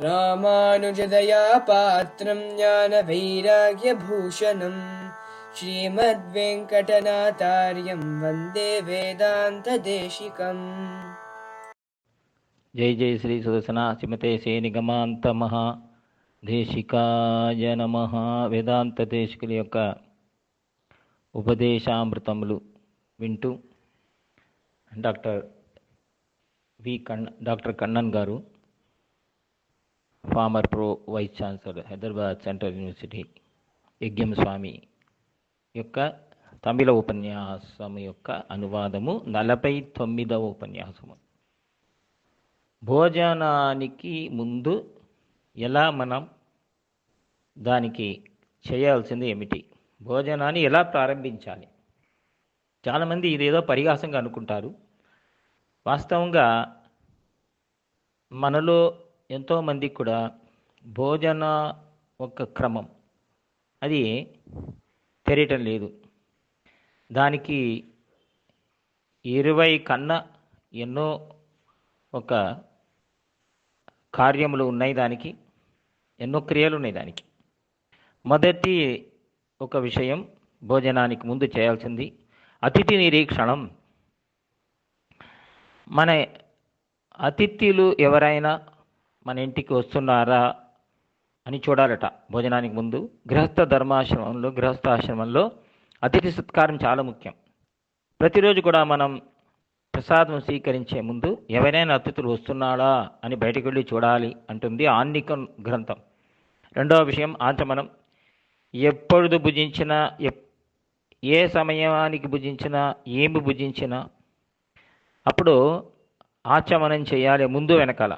రామానుజదయా పాత్రం జ్ఞానవైరాగ్యభూషణం శ్రీమద్వేంకటనాథార్యం వందే వేదాంతదేశికం. జై జై శ్రీ సుదర్శన శ్రీమతే శ్రీ నిగమాంత మహా దేశికాయ నమః. వేదాంత దేశికుల యొక్క ఉపదేశామృతములు వింటూ డాక్టర్ కన్నన్ గారు, former pro vice chancellor, Hyderabad central university, యజ్ఞం స్వామి యొక్క తమిళ ఉపన్యాసం యొక్క అనువాదము 49వ ఉపన్యాసము. భోజనానికి ముందు ఎలా మనం దానికి చేయాల్సింది ఏమిటి, భోజనాన్ని ఎలా ప్రారంభించాలి? చాలామంది ఇదేదో పరిహాసంగా అనుకుంటారు. వాస్తవంగా మనలో ఎంతోమంది కూడా భోజన ఒక క్రమం అది తెలియటం లేదు. దానికి 20 కన్నా ఎన్నో ఒక కార్యములు ఉన్నాయి, దానికి ఎన్నో క్రియలు ఉన్నాయి. దానికి మొదటి ఒక విషయం భోజనానికి ముందు చేయాల్సింది అతిథి నిరీక్షణం. మన అతిథులు ఎవరైనా మన ఇంటికి వస్తున్నారా అని చూడాలట భోజనానికి ముందు. గృహస్థాశ్రమంలో అతిథి సత్కారం చాలా ముఖ్యం. ప్రతిరోజు కూడా మనం ప్రసాదం స్వీకరించే ముందు ఎవరైనా అతిథులు వస్తున్నాడా అని బయటకు వెళ్ళి చూడాలి అంటుంది ఆన్నికం గ్రంథం. రెండవ విషయం ఆచమనం. ఎప్పుడు భుజించినా, ఏ సమయానికి భుజించినా, ఏమి భుజించినా అప్పుడు ఆచమనం చేయాలి, ముందు వెనకాల.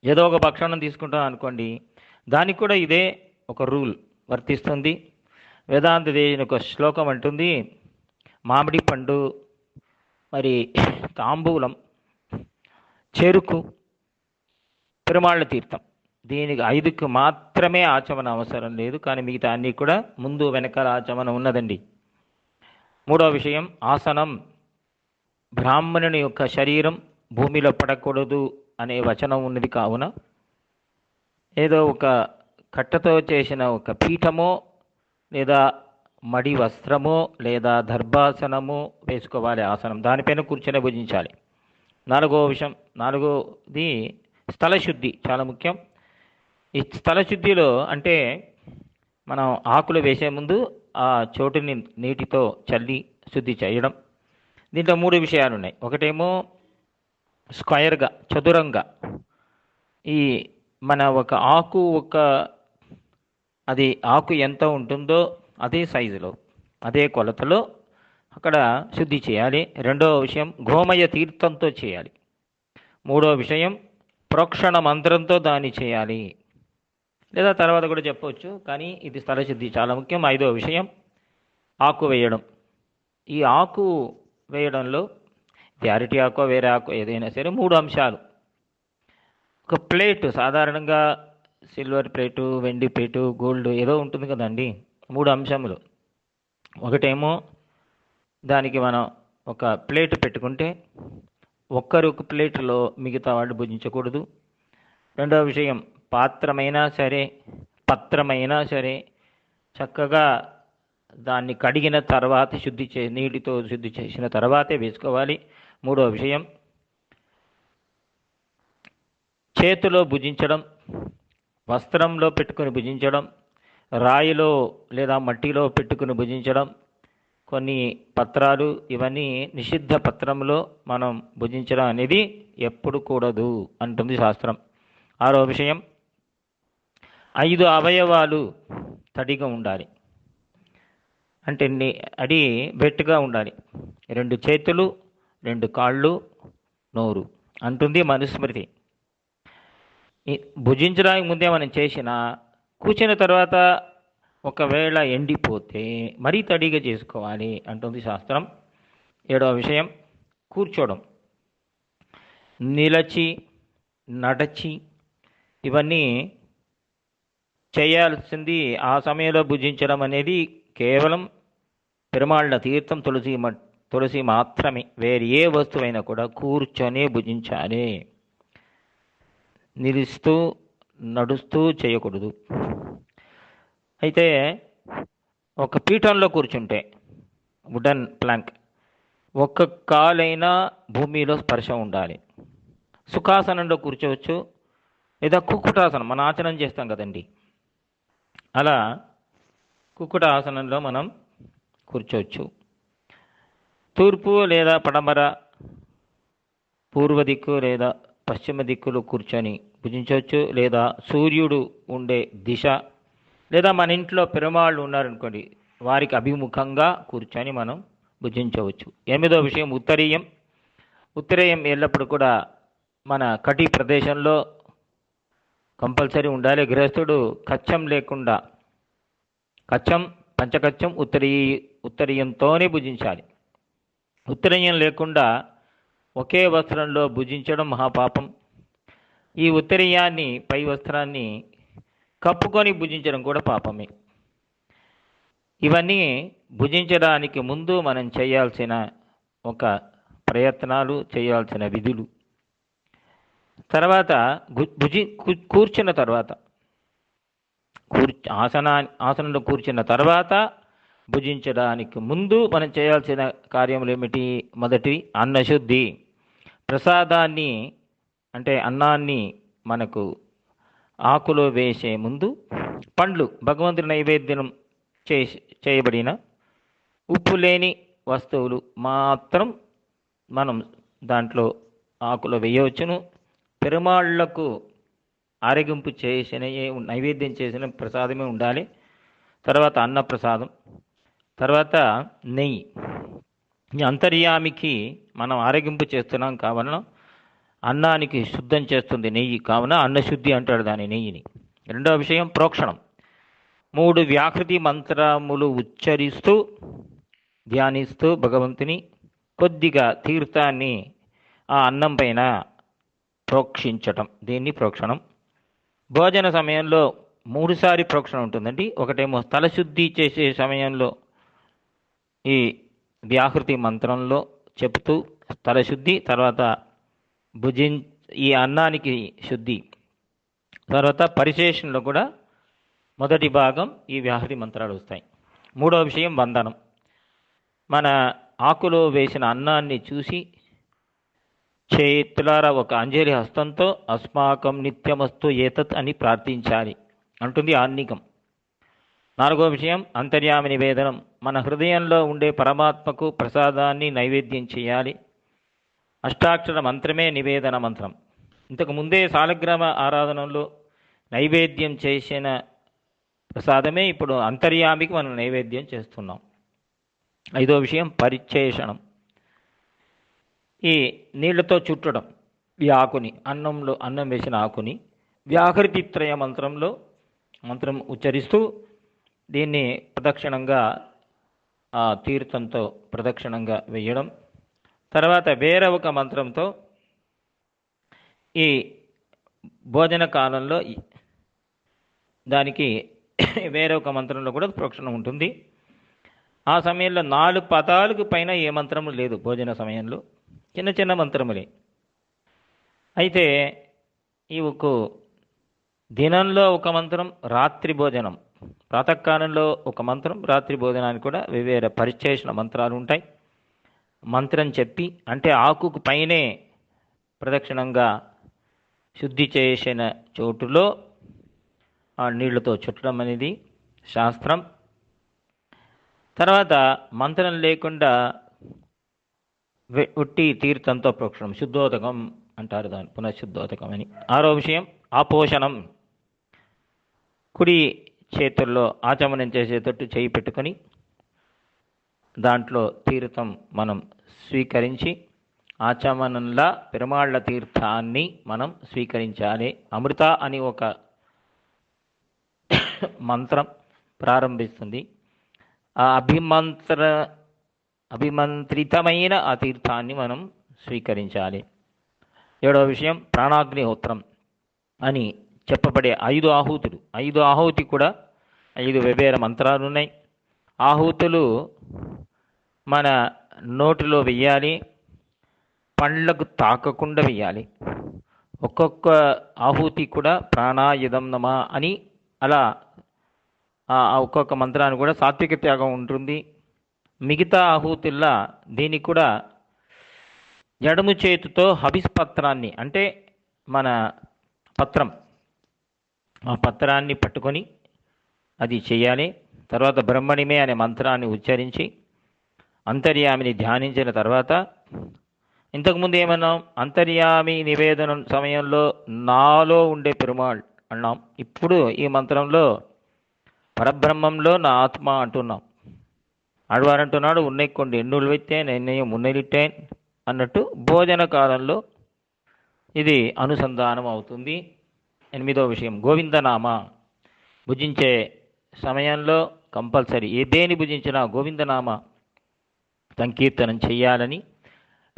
ఏదో ఒక భక్షణం తీసుకుంటాం అనుకోండి, దానికి కూడా ఇదే ఒక రూల్ వర్తిస్తుంది. వేదాంత దేశిని ఒక శ్లోకం అంటుంది, మామిడి పండు, మరి తాంబూలం, చెరుకు, పెరుమాళ్ళ తీర్థం, దీనికి 5కు మాత్రమే ఆచమనం అవసరం లేదు, కానీ మిగతా అన్నీ కూడా ముందు వెనకాల ఆచమనం ఉన్నదండి. మూడవ విషయం ఆసనం. బ్రాహ్మణుని యొక్క శరీరం భూమిలో పడకూడదు అనే వచనం ఉన్నది. కావున ఏదో ఒక కట్టతో చేసిన ఒక పీఠమో లేదా మడి వస్త్రమో లేదా దర్భాసనమో వేసుకోవాలి ఆసనం, దానిపైన కూర్చొని భుజించాలి. నాలుగోది స్థలశుద్ధి చాలా ముఖ్యం. ఈ స్థలశుద్ధిలో అంటే మనం ఆకులు వేసే ముందు ఆ చోటుని నీటితో చల్లి శుద్ధి చేయడం. దీంట్లో 3 విషయాలు ఉన్నాయి. ఒకటేమో స్క్వయర్గా, చదురంగా, ఈ మన ఒక ఆకు అది ఆకు ఎంత ఉంటుందో అదే సైజులో, అదే కొలతలో అక్కడ శుద్ధి చేయాలి. రెండవ విషయం గోమయ తీర్థంతో చేయాలి. మూడవ విషయం ప్రోక్షణ మంత్రంతో దాన్ని చేయాలి, లేదా తర్వాత కూడా చెప్పవచ్చు, కానీ ఇది స్థలశుద్ధి చాలా ముఖ్యం. 5వ విషయం ఆకు వేయడం. ఈ ఆకు వేయడంలో అరటి ఆకు, వేరే ఆకు ఏదైనా సరే 3 అంశాలు. ఒక ప్లేటు, సాధారణంగా సిల్వర్ ప్లేటు, వెండి ప్లేటు, గోల్డ్ ఏదో ఉంటుంది కదండి, 3 అంశములు. ఒకటేమో దానికి మనం ఒక ప్లేటు పెట్టుకుంటే ఒక్కరు ఒక ప్లేటులో మిగతా వాళ్ళు భుజించకూడదు. రెండవ విషయం పాత్రమైనా సరే, పత్రమైనా సరే చక్కగా దాన్ని కడిగిన తర్వాత నీటితో శుద్ధి చేసిన తర్వాతే వేసుకోవాలి. మూడవ విషయం చేతిలో భుజించడం, వస్త్రంలో పెట్టుకుని భుజించడం, రాయిలో లేదా మట్టిలో పెట్టుకుని భుజించడం, కొన్ని పత్రాలు ఇవన్నీ నిషిద్ధ పత్రంలో మనం భుజించడం అనేది ఎప్పుడు కూడదు అంటుంది శాస్త్రం. 6వ విషయం 5 అవయవాలు తడిగా ఉండాలి, అంటే అది వెట్టుగా ఉండాలి. 2 చేతులు, 2 కాళ్ళు, నోరు అంటుంది మనుస్మృతి. భుజించడానికి ముందే మనం చేసిన కూర్చున్న తర్వాత ఒకవేళ ఎండిపోతే మరీ తడిగా చేసుకోవాలి అంటుంది శాస్త్రం. 7వ విషయం కూర్చోవడం. నిలచి, నడచి ఇవన్నీ చేయాల్సింది. ఆ సమయంలో భుజించడం అనేది కేవలం పెరుమాళ్ళ తీర్థం, తులసి మాత్రమే. వేరే ఏ వస్తువైనా కూడా కూర్చొని భుజించాలి. నిలుస్తూ నడుస్తూ చేయకూడదు. అయితే ఒక పీఠంలో కూర్చుంటే వుడన్ ప్లాంక్ ఒక్క కాలైనా భూమిలో స్పర్శ ఉండాలి. సుఖాసనంలో కూర్చోవచ్చు, లేదా కుక్కుటాసనం మన ఆచరణ చేస్తాం కదండి, అలా కుక్కుట ఆసనంలో మనం కూర్చోవచ్చు. తూర్పు లేదా పడమర, పూర్వ దిక్కు లేదా పశ్చిమ దిక్కులో కూర్చొని భుజించవచ్చు, లేదా సూర్యుడు ఉండే దిశ, లేదా మన ఇంట్లో పెరుమాళ్ళు ఉన్నారనుకోండి వారికి అభిముఖంగా కూర్చొని మనం భుజించవచ్చు. 8వ విషయం ఉత్తరీయం. ఉత్తరీయం ఎల్లప్పుడూ కూడా మన కటి ప్రదేశంలో కంపల్సరీ ఉండాలి. గృహస్థుడు కచ్చం లేకుండా, కచ్చం పంచకచ్చం ఉత్తరీయంతోనే భుజించాలి. ఉత్తరీయం లేకుండా ఒకే వస్త్రంలో భుజించడం మహాపాపం. ఈ ఉత్తరీయాన్ని, పై వస్త్రాన్ని కప్పుకొని భుజించడం కూడా పాపమే. ఇవన్నీ భుజించడానికి ముందు మనం చేయాల్సిన ఒక ప్రయత్నాలు, చేయాల్సిన విధులు. తర్వాత కూర్చున్న తర్వాత, ఆసనంలో కూర్చున్న తర్వాత భుజించడానికి ముందు మనం చేయాల్సిన కార్యములు ఏమిటి? మొదటి అన్నశుద్ధి. ప్రసాదాన్ని అంటే అన్నాన్ని మనకు ఆకులో వేసే ముందు పండ్లు, భగవంతుడి నైవేద్యం చేయబడిన ఉప్పు లేని వస్తువులు మాత్రం మనం దాంట్లో ఆకులో వేయవచ్చును. పెరుమాళ్లకు ఆరగింపు చేసిన నైవేద్యం చేసిన ప్రసాదమే ఉండాలి. తర్వాత అన్నప్రసాదం, తర్వాత నెయ్యి. అంతర్యామికి మనం ఆరగింపు చేస్తున్నాం కావున అన్నానికి శుద్ధం చేస్తుంది నెయ్యి, కావున అన్నశుద్ధి అంటాడు దాని నెయ్యిని. 2వ విషయం ప్రోక్షణం. 3 వ్యాకృతి మంత్రములు ఉచ్చరిస్తూ ధ్యానిస్తూ భగవంతుని కొద్దిగా తీర్థాన్ని ఆ అన్నం పైన ప్రోక్షించటం, దీన్ని ప్రోక్షణం. భోజన సమయంలో 3 సారి ప్రోక్షణ ఉంటుందండి. ఒకటేమో తలశుద్ధి చేసే సమయంలో ఈ వ్యాకృతి మంత్రంలో చెప్తూ తలశుద్ధి, తర్వాత ఈ అన్నానికి శుద్ధి, తర్వాత పరిశేషణలో కూడా మొదటి భాగం ఈ వ్యాహృతి మంత్రాలు వస్తాయి. 3వ విషయం వందనం. మన ఆకులో వేసిన అన్నాన్ని చూసి చేతులారా ఒక అంజలి హస్తంతో అస్మాకం నిత్యమస్తు ఏతత్ అని ప్రార్థించాలి అంటుంది ఆన్నికం. 4వ విషయం అంతర్యామి నివేదనం. మన హృదయంలో ఉండే పరమాత్మకు ప్రసాదాన్ని నైవేద్యం చేయాలి. అష్టాక్షర మంత్రమే నివేదన మంత్రం. ఇంతకు ముందే సాలగ్రామ ఆరాధనలో నైవేద్యం చేసిన ప్రసాదమే ఇప్పుడు అంతర్యామికి మనం నైవేద్యం చేస్తున్నాం. 5వ విషయం పరిచ్ఛేషణం. ఈ నీళ్లతో చుట్టడం ఈ ఆకుని, అన్నం వేసిన ఆకుని వ్యాహృతిత్రయ మంత్రం ఉచ్చరిస్తూ దీన్ని ప్రదక్షిణంగా ఆ తీర్థంతో ప్రదక్షిణంగా వేయడం. తర్వాత వేరే ఒక మంత్రంతో ఈ భోజన కాలంలో దానికి వేరే ఒక మంత్రంలో కూడా ప్రోక్షణ ఉంటుంది. ఆ సమయంలో 4 పదాలకు పైన ఏ మంత్రము లేదు. భోజన సమయంలో చిన్న చిన్న మంత్రములే. అయితే ఈ దినంలో ఒక మంత్రం, రాత్రి భోజనం ప్రాతకాలంలో ఒక మంత్రం, రాత్రి భోజనానికి కూడా వేరే పరిచ్ఛేషణ మంత్రాలు ఉంటాయి. మంత్రం చెప్పి అంటే ఆకుకు పైనే ప్రదక్షిణంగా శుద్ధి చేసిన చోటులో ఆ నీళ్లతో చుట్టడం అనేది శాస్త్రం. తర్వాత మంత్రం లేకుండా ఉట్టి తీర్థంతో ప్రోక్షణం, శుద్ధోదకం అంటారు దాన్ని, పునఃశుద్ధోదకం అని. 6వ విషయం ఆపోషణం. కుడి చేతుల్లో ఆచమనం చేసేటట్టు చేయి పెట్టుకొని దాంట్లో తీర్థం మనం స్వీకరించి ఆచమనంలా పెరుమాళ్ల తీర్థాన్ని మనం స్వీకరించాలి. అమృత అని ఒక మంత్రం ప్రారంభిస్తుంది. ఆ అభిమంత్రితమైన ఆ తీర్థాన్ని మనం స్వీకరించాలి. 7వ విషయం ప్రాణాగ్నిహోత్రం అని చెప్పబడే 5 ఆహుతులు. 5 ఆహుతి కూడా 5 వెవ్వేరు మంత్రాలు ఉన్నాయి. ఆహుతులు మన నోటిలో వెయ్యాలి, పండ్లకు తాకకుండా వెయ్యాలి. ఒక్కొక్క ఆహుతి కూడా ప్రాణాయుధం నమ అని అలా ఆ ఒక్కొక్క మంత్రాన్ని కూడా సాత్విక త్యాగం ఉంటుంది. మిగతా ఆహుతుల్లా దీనికి కూడా ఎడమ చేతితో హవిస్ పత్రాన్ని అంటే మన పత్రం ఆ పత్రాన్ని పట్టుకొని అది చేయాలి. తర్వాత బ్రహ్మణిమే అనే మంత్రాన్ని ఉచ్చరించి అంతర్యామిని ధ్యానించిన తర్వాత ఇంతకుముందు ఏమన్నాం, అంతర్యామి నివేదనం సమయంలో నాలో ఉండే పెరుమాళ్ అన్నాం. ఇప్పుడు ఈ మంత్రంలో పరబ్రహ్మంలో నా ఆత్మ అంటున్నాం. ఆడవారంటున్నాడు ఉన్నై కొండ ఎన్నులు వెత్తేన్ ఎన్నయ్యం ఉన్నలిట్టేన్ అన్నట్టు భోజన కాలంలో ఇది అనుసంధానం అవుతుంది. 8వ విషయం గోవిందనామ. భుజించే సమయంలో కంపల్సరీ దేని భుజించినా గోవిందనామ సంకీర్తనం చేయాలని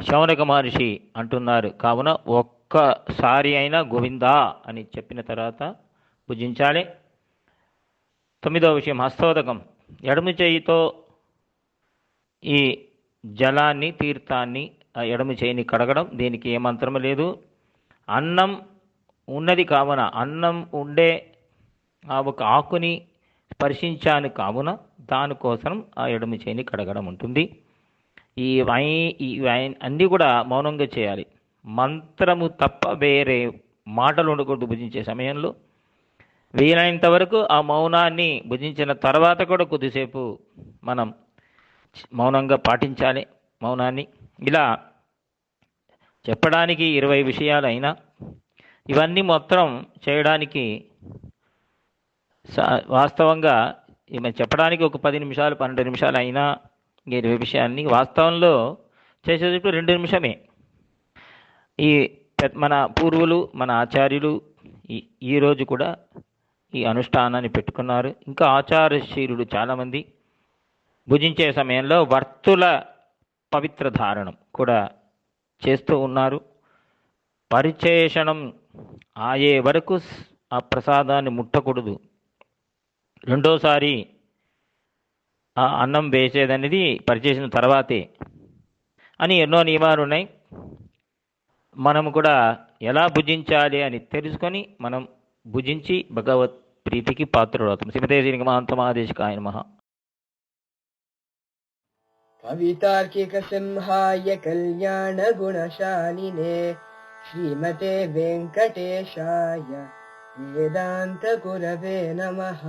శౌనక మహర్షి అంటున్నారు. కావున ఒక్కసారి అయినా గోవిందా అని చెప్పిన తర్వాత భుజించాలి. 9వ విషయం హస్తోదకం. ఎడమ చేయితో ఈ జలాన్ని తీర్థాన్ని ఎడమ చేయిని కడగడం. దీనికి ఏ మంత్రము లేదు. అన్నం ఉన్నది కావున అన్నం ఉండే ఆ ఒక ఆకుని స్పర్శించాను కావున దానికోసం ఆ ఎడమ చేయిని కడగడం ఉంటుంది. ఈ వైన్ అన్నీ కూడా మౌనంగా చేయాలి. మంత్రము తప్ప వేరే మాటలు ఉండకూడదు భుజించే సమయంలో. వీలైనంత వరకు ఆ మౌనాన్ని భుజించిన తర్వాత కూడా కొద్దిసేపు మనం మౌనంగా పాటించాలి మౌనాన్ని. ఇలా చెప్పడానికి 20 విషయాలు అయినా ఇవన్నీ మొత్తం చేయడానికి వాస్తవంగా చెప్పడానికి ఒక 10 నిమిషాలు 12 నిమిషాలు అయినా 20 విషయాన్ని వాస్తవంలో చేసేటప్పుడు 2 నిమిషమే. ఈ మన పూర్వులు మన ఆచార్యులు ఈరోజు కూడా ఈ అనుష్ఠానాన్ని పెట్టుకున్నారు. ఇంకా ఆచారశీలుడు చాలామంది భుజించే సమయంలో వర్తుల పవిత్ర ధారణం కూడా చేస్తూ ఉన్నారు. పరిచేషణం ఆయే వరకు ఆ ప్రసాదాన్ని ముట్టకూడదు. రెండోసారి ఆ అన్నం వేసేదనేది పరిచేసిన తర్వాతే అని ఎన్నో నియమాలు ఉన్నాయి. మనము కూడా ఎలా భుజించాలి అని తెలుసుకొని మనం భుజించి భగవత్ ప్రీతికి పాత్రులవుతాం. శ్రీమతే శ్రీ మహాంతమాదేశికాయ నమః. కవితార్కిక సింహాయ కళ్యాణ గుణశాలినే శ్రీమతే వెంకటేశాయ వేదాంత గురవే నమః.